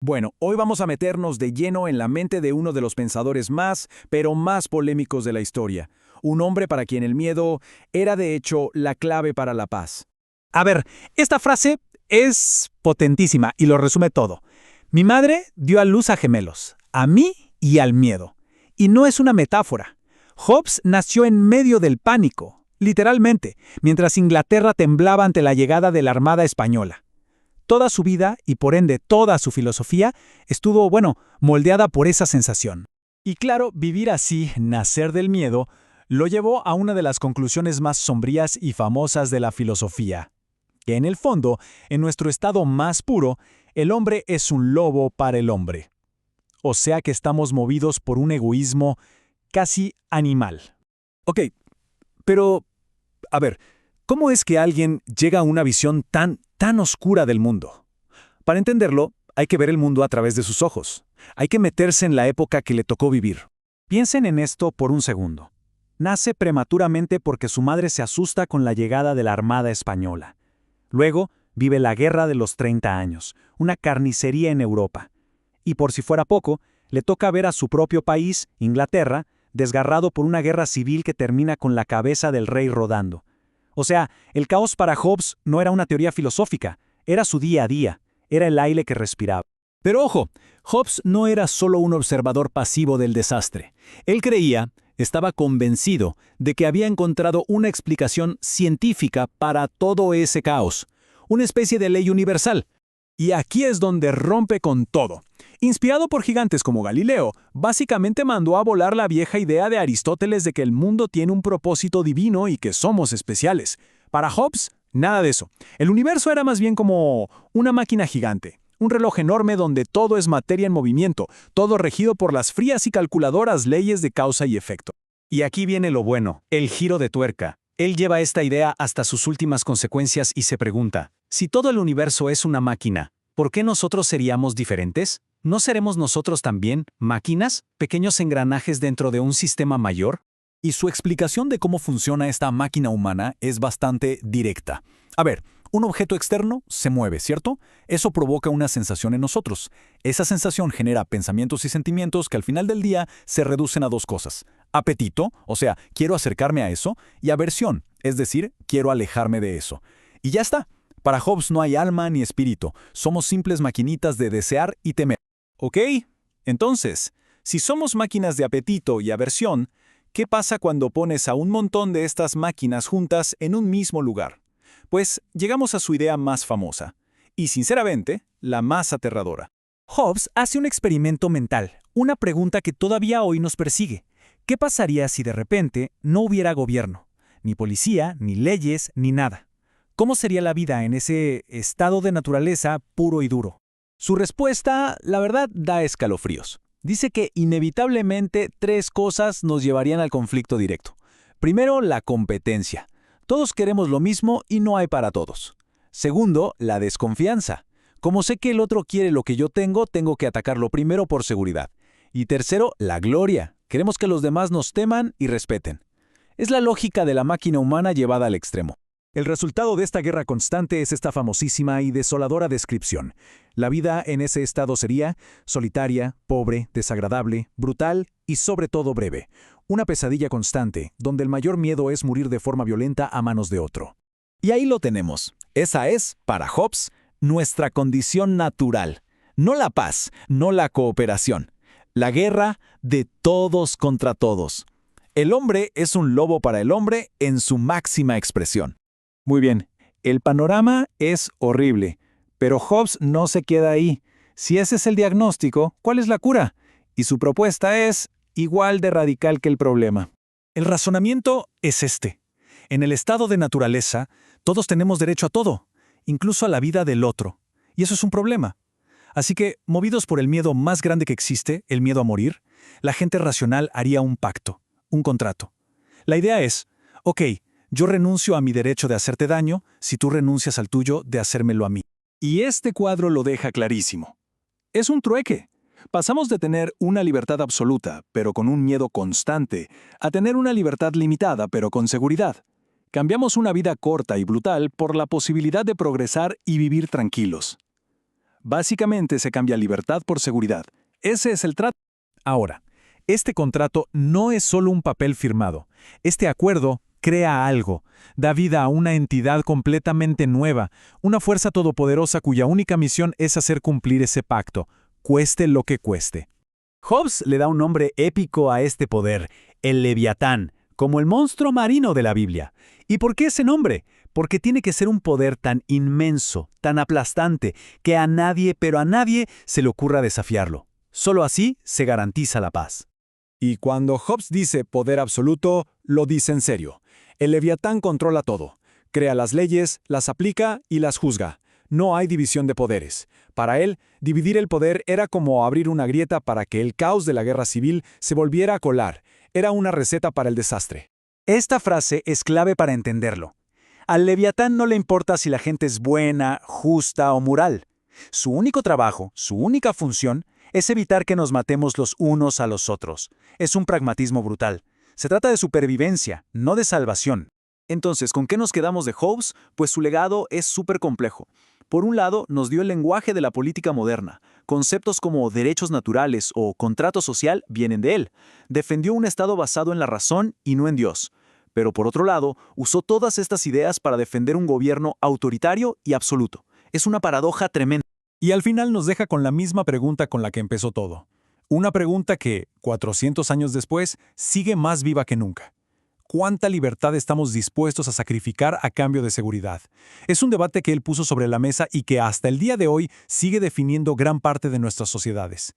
Bueno, hoy vamos a meternos de lleno en la mente de uno de los pensadores más, pero más polémicos de la historia. Un hombre para quien el miedo era de hecho la clave para la paz. A ver, esta frase es potentísima y lo resume todo. Mi madre dio a luz a gemelos, a mí y al miedo. Y no es una metáfora. Hobbes nació en medio del pánico, literalmente, mientras Inglaterra temblaba ante la llegada de la Armada Española. Toda su vida, y por ende toda su filosofía, estuvo, moldeada por esa sensación. Y claro, vivir así, nacer del miedo, lo llevó a una de las conclusiones más sombrías y famosas de la filosofía, que en el fondo, en nuestro estado más puro, el hombre es un lobo para el hombre. O sea que estamos movidos por un egoísmo casi animal. Ok, pero, a ver, ¿cómo es que alguien llega a una visión tan oscura del mundo? Para entenderlo, hay que ver el mundo a través de sus ojos. Hay que meterse en la época que le tocó vivir. Piensen en esto por un segundo. Nace prematuramente porque su madre se asusta con la llegada de la Armada Española. Luego, vive la Guerra de los 30 años, una carnicería en Europa. Y por si fuera poco, le toca ver a su propio país, Inglaterra, desgarrado por una guerra civil que termina con la cabeza del rey rodando. O sea, el caos para Hobbes no era una teoría filosófica, era su día a día, era el aire que respiraba. Pero ojo, Hobbes no era solo un observador pasivo del desastre. Él estaba convencido de que había encontrado una explicación científica para todo ese caos, una especie de ley universal. Y aquí es donde rompe con todo. Inspirado por gigantes como Galileo, básicamente mandó a volar la vieja idea de Aristóteles de que el mundo tiene un propósito divino y que somos especiales. Para Hobbes, nada de eso. El universo era más bien como una máquina gigante, un reloj enorme donde todo es materia en movimiento, todo regido por las frías y calculadoras leyes de causa y efecto. Y aquí viene lo bueno, el giro de tuerca. Él lleva esta idea hasta sus últimas consecuencias y se pregunta, si todo el universo es una máquina, ¿por qué nosotros seríamos diferentes? ¿No seremos nosotros también máquinas, pequeños engranajes dentro de un sistema mayor? Y su explicación de cómo funciona esta máquina humana es bastante directa. A ver, un objeto externo se mueve, ¿cierto? Eso provoca una sensación en nosotros. Esa sensación genera pensamientos y sentimientos que al final del día se reducen a dos cosas. Apetito, o sea, quiero acercarme a eso, y aversión, es decir, quiero alejarme de eso. Y ya está. Para Hobbes no hay alma ni espíritu, somos simples maquinitas de desear y temer. ¿Ok? Entonces, si somos máquinas de apetito y aversión, ¿qué pasa cuando pones a un montón de estas máquinas juntas en un mismo lugar? Pues llegamos a su idea más famosa, y sinceramente, la más aterradora. Hobbes hace un experimento mental, una pregunta que todavía hoy nos persigue. ¿Qué pasaría si de repente no hubiera gobierno? Ni policía, ni leyes, ni nada. ¿Cómo sería la vida en ese estado de naturaleza puro y duro? Su respuesta, la verdad, da escalofríos. Dice que inevitablemente tres cosas nos llevarían al conflicto directo. Primero, la competencia. Todos queremos lo mismo y no hay para todos. Segundo, la desconfianza. Como sé que el otro quiere lo que yo tengo que atacarlo primero por seguridad. Y tercero, la gloria. Queremos que los demás nos teman y respeten. Es la lógica de la máquina humana llevada al extremo. El resultado de esta guerra constante es esta famosísima y desoladora descripción. La vida en ese estado sería solitaria, pobre, desagradable, brutal y sobre todo breve. Una pesadilla constante, donde el mayor miedo es morir de forma violenta a manos de otro. Y ahí lo tenemos. Esa es, para Hobbes, nuestra condición natural. No la paz, no la cooperación. La guerra de todos contra todos. El hombre es un lobo para el hombre en su máxima expresión. Muy bien, el panorama es horrible, pero Hobbes no se queda ahí. Si ese es el diagnóstico, ¿cuál es la cura? Y su propuesta es igual de radical que el problema. El razonamiento es este. En el estado de naturaleza, todos tenemos derecho a todo, incluso a la vida del otro. Y eso es un problema. Así que, movidos por el miedo más grande que existe, el miedo a morir, la gente racional haría un pacto, un contrato. La idea es, ok, yo renuncio a mi derecho de hacerte daño si tú renuncias al tuyo de hacérmelo a mí. Y este cuadro lo deja clarísimo. Es un trueque. Pasamos de tener una libertad absoluta, pero con un miedo constante, a tener una libertad limitada, pero con seguridad. Cambiamos una vida corta y brutal por la posibilidad de progresar y vivir tranquilos. Básicamente se cambia libertad por seguridad. Ese es el trato. Ahora, este contrato no es solo un papel firmado. Este acuerdo crea algo, da vida a una entidad completamente nueva, una fuerza todopoderosa cuya única misión es hacer cumplir ese pacto, cueste lo que cueste. Hobbes le da un nombre épico a este poder, el Leviatán, como el monstruo marino de la Biblia. ¿Y por qué ese nombre? Porque tiene que ser un poder tan inmenso, tan aplastante, que a nadie, pero a nadie, se le ocurra desafiarlo. Solo así se garantiza la paz. Y cuando Hobbes dice poder absoluto, lo dice en serio. El Leviatán controla todo. Crea las leyes, las aplica y las juzga. No hay división de poderes. Para él, dividir el poder era como abrir una grieta para que el caos de la guerra civil se volviera a colar. Era una receta para el desastre. Esta frase es clave para entenderlo. Al Leviatán no le importa si la gente es buena, justa o moral. Su único trabajo, su única función, es evitar que nos matemos los unos a los otros. Es un pragmatismo brutal. Se trata de supervivencia, no de salvación. Entonces, ¿con qué nos quedamos de Hobbes? Pues su legado es súper complejo. Por un lado, nos dio el lenguaje de la política moderna. Conceptos como derechos naturales o contrato social vienen de él. Defendió un Estado basado en la razón y no en Dios. Pero por otro lado, usó todas estas ideas para defender un gobierno autoritario y absoluto. Es una paradoja tremenda. Y al final nos deja con la misma pregunta con la que empezó todo. Una pregunta que, 400 años después, sigue más viva que nunca. ¿Cuánta libertad estamos dispuestos a sacrificar a cambio de seguridad? Es un debate que él puso sobre la mesa y que hasta el día de hoy sigue definiendo gran parte de nuestras sociedades.